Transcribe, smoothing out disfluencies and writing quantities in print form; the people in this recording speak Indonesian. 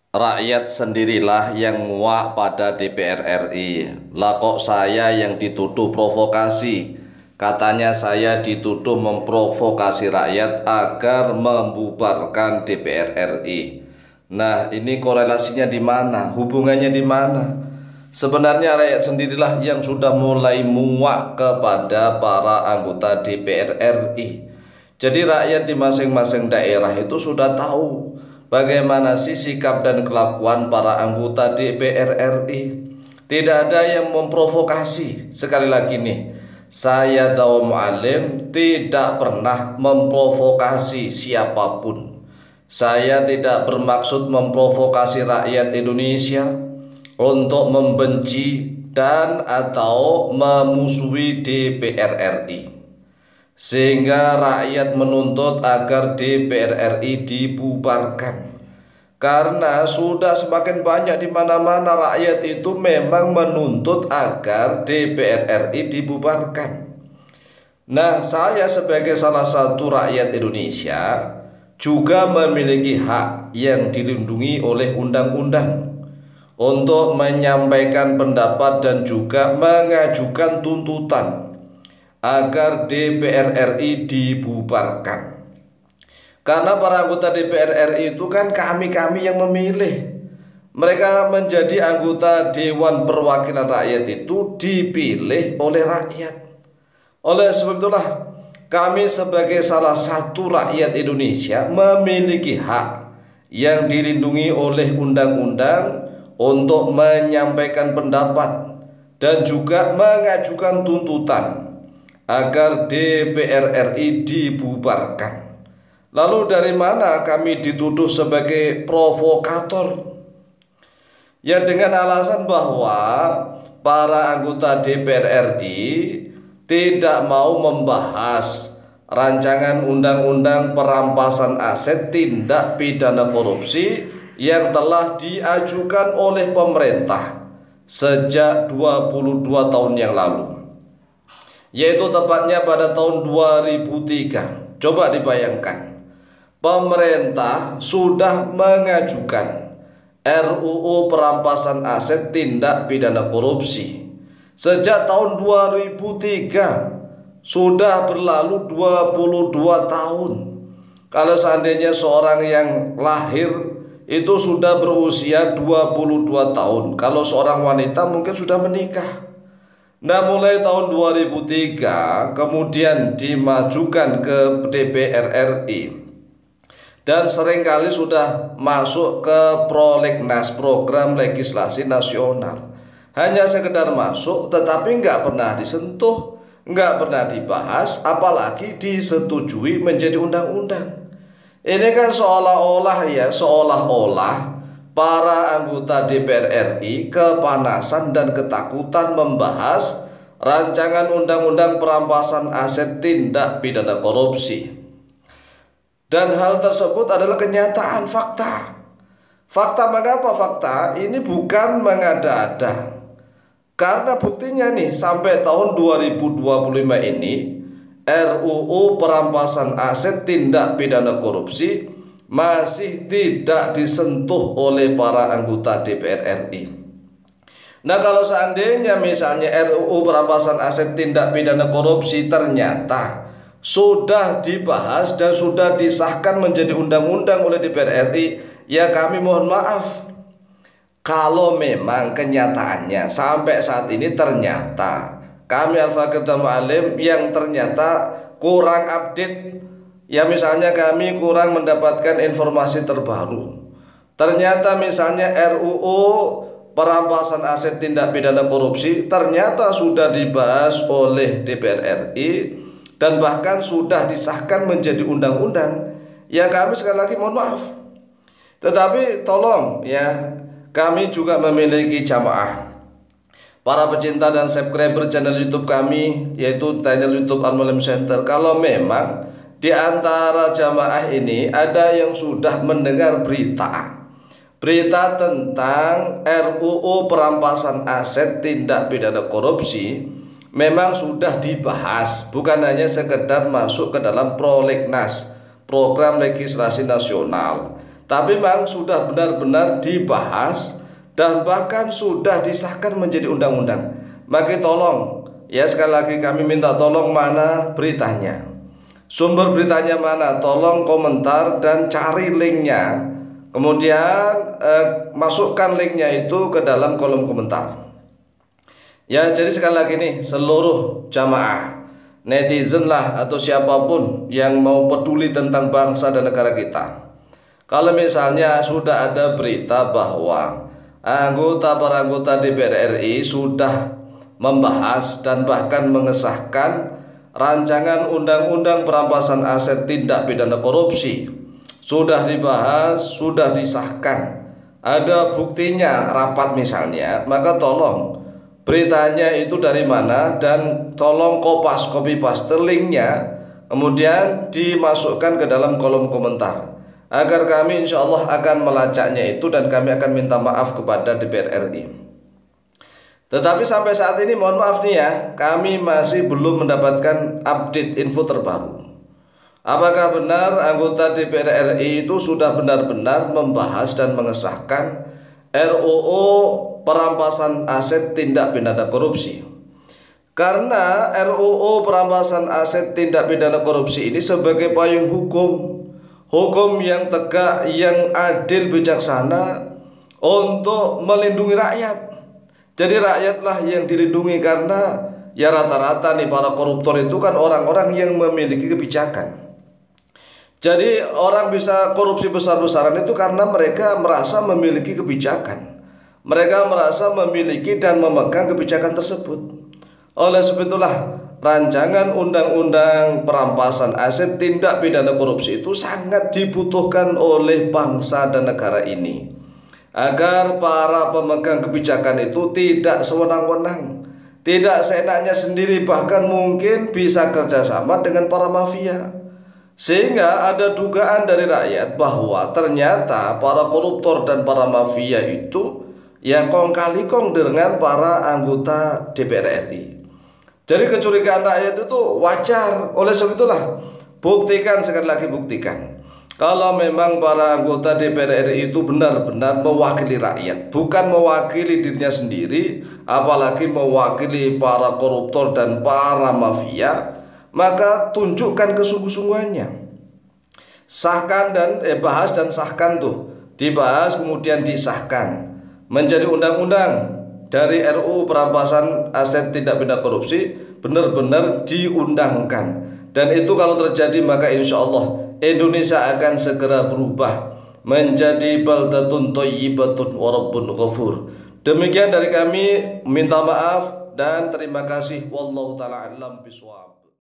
Rakyat sendirilah yang muak pada DPR RI. Lah kok saya yang dituduh provokasi? Katanya saya dituduh memprovokasi rakyat agar membubarkan DPR RI. Nah, ini korelasinya di mana? Hubungannya di mana? Sebenarnya rakyat sendirilah yang sudah mulai muak kepada para anggota DPR RI. Jadi rakyat di masing-masing daerah itu sudah tahu bagaimana sih sikap dan kelakuan para anggota DPR RI. Tidak ada yang memprovokasi. Sekali lagi nih, saya Dawa Mu'alim tidak pernah memprovokasi siapapun. Saya tidak bermaksud memprovokasi rakyat Indonesia untuk membenci dan atau memusuhi DPR RI, sehingga rakyat menuntut agar DPR RI dibubarkan. Karena sudah semakin banyak di mana-mana rakyat itu memang menuntut agar DPR RI dibubarkan. Nah, saya sebagai salah satu rakyat Indonesia juga memiliki hak yang dilindungi oleh undang-undang untuk menyampaikan pendapat dan juga mengajukan tuntutan agar DPR RI dibubarkan. Karena para anggota DPR RI itu kan kami-kami yang memilih. Mereka menjadi anggota Dewan Perwakilan Rakyat itu dipilih oleh rakyat. Oleh sebab itulah kami sebagai salah satu rakyat Indonesia memiliki hak yang dilindungi oleh undang-undang untuk menyampaikan pendapat dan juga mengajukan tuntutan agar DPR RI dibubarkan. Lalu dari mana kami dituduh sebagai provokator? Ya, dengan alasan bahwa para anggota DPR RI tidak mau membahas rancangan undang-undang perampasan aset tindak pidana korupsi yang telah diajukan oleh pemerintah sejak 22 tahun yang lalu, yaitu tepatnya pada tahun 2003. Coba dibayangkan, pemerintah sudah mengajukan RUU perampasan aset tindak pidana korupsi sejak tahun 2003. Sudah berlalu 22 tahun. Kalau seandainya seorang yang lahir itu sudah berusia 22 tahun, kalau seorang wanita mungkin sudah menikah. Nah, mulai tahun 2003 kemudian dimajukan ke DPR RI dan seringkali sudah masuk ke prolegnas, program legislasi nasional. Hanya sekedar masuk tetapi nggak pernah disentuh, nggak pernah dibahas, apalagi disetujui menjadi undang-undang. Ini kan seolah-olah para anggota DPR RI kepanasan dan ketakutan membahas rancangan undang-undang perampasan aset tindak pidana korupsi. Dan hal tersebut adalah kenyataan, fakta. Fakta, mengapa fakta? Ini bukan mengada-ada. Karena buktinya nih, sampai tahun 2025 ini RUU perampasan aset tindak pidana korupsi masih tidak disentuh oleh para anggota DPR RI. Nah, kalau seandainya misalnya RUU perampasan aset tindak pidana korupsi ternyata sudah dibahas dan sudah disahkan menjadi undang-undang oleh DPR RI, ya kami mohon maaf. Kalau memang kenyataannya sampai saat ini ternyata kami Al-Fakir Dawa Mu'alim yang ternyata kurang update, ya misalnya kami kurang mendapatkan informasi terbaru. Ternyata misalnya RUU perampasan aset tindak pidana korupsi ternyata sudah dibahas oleh DPR RI dan bahkan sudah disahkan menjadi undang-undang, ya kami sekali lagi mohon maaf. Tetapi tolong ya, kami juga memiliki jamaah, para pecinta dan subscriber channel YouTube kami, yaitu channel YouTube Al-Mu'alim Center. Kalau memang di antara jamaah ini ada yang sudah mendengar berita tentang RUU perampasan aset tindak pidana korupsi, memang sudah dibahas, bukan hanya sekedar masuk ke dalam prolegnas, program legislasi nasional, tapi memang sudah benar-benar dibahas dan bahkan sudah disahkan menjadi undang-undang. Maka tolong ya, sekali lagi kami minta tolong, mana beritanya, sumber beritanya mana, tolong komentar dan cari linknya, kemudian masukkan linknya itu ke dalam kolom komentar. Ya, jadi sekali lagi nih, seluruh jamaah, netizen lah atau siapapun yang mau peduli tentang bangsa dan negara kita, kalau misalnya sudah ada berita bahwa para anggota DPR RI sudah membahas dan bahkan mengesahkan rancangan undang-undang perampasan aset tindak pidana korupsi, sudah dibahas, sudah disahkan, ada buktinya rapat misalnya, maka tolong beritanya itu dari mana dan tolong copy paste linknya, kemudian dimasukkan ke dalam kolom komentar agar kami insya Allah akan melacaknya itu dan kami akan minta maaf kepada DPR RI. Tetapi sampai saat ini mohon maaf nih ya, kami masih belum mendapatkan update info terbaru. Apakah benar anggota DPR RI itu sudah benar-benar membahas dan mengesahkan RUU perampasan aset tindak pidana korupsi? Karena RUU perampasan aset tindak pidana korupsi ini sebagai payung hukum yang tegak, yang adil, bijaksana untuk melindungi rakyat. Jadi rakyatlah yang dilindungi, karena ya rata-rata nih para koruptor itu kan orang-orang yang memiliki kebijakan. Jadi orang bisa korupsi besar-besaran itu karena mereka merasa memiliki kebijakan. Mereka merasa memiliki dan memegang kebijakan tersebut. Oleh sebab itulah rancangan undang-undang perampasan aset tindak pidana korupsi itu sangat dibutuhkan oleh bangsa dan negara ini, agar para pemegang kebijakan itu tidak sewenang-wenang, tidak seenaknya sendiri, bahkan mungkin bisa kerjasama dengan para mafia. Sehingga ada dugaan dari rakyat bahwa ternyata para koruptor dan para mafia itu ya kong kali kong dengan para anggota DPR RI. Jadi kecurigaan rakyat itu wajar. Oleh sebab itulah buktikan, sekali lagi buktikan, kalau memang para anggota DPR RI itu benar-benar mewakili rakyat, bukan mewakili dirinya sendiri, apalagi mewakili para koruptor dan para mafia, maka tunjukkan kesungguh-sungguhannya. Sahkan dan bahas dan sahkan tuh, dibahas kemudian disahkan menjadi undang-undang. Dari RUU perampasan aset tindak pidana korupsi benar-benar diundangkan, dan itu kalau terjadi maka insya Allah Indonesia akan segera berubah menjadi baldatun thayyibatun wa rabbun ghafur. Demikian dari kami, minta maaf dan terima kasih. Wallahu taala alam bisawab.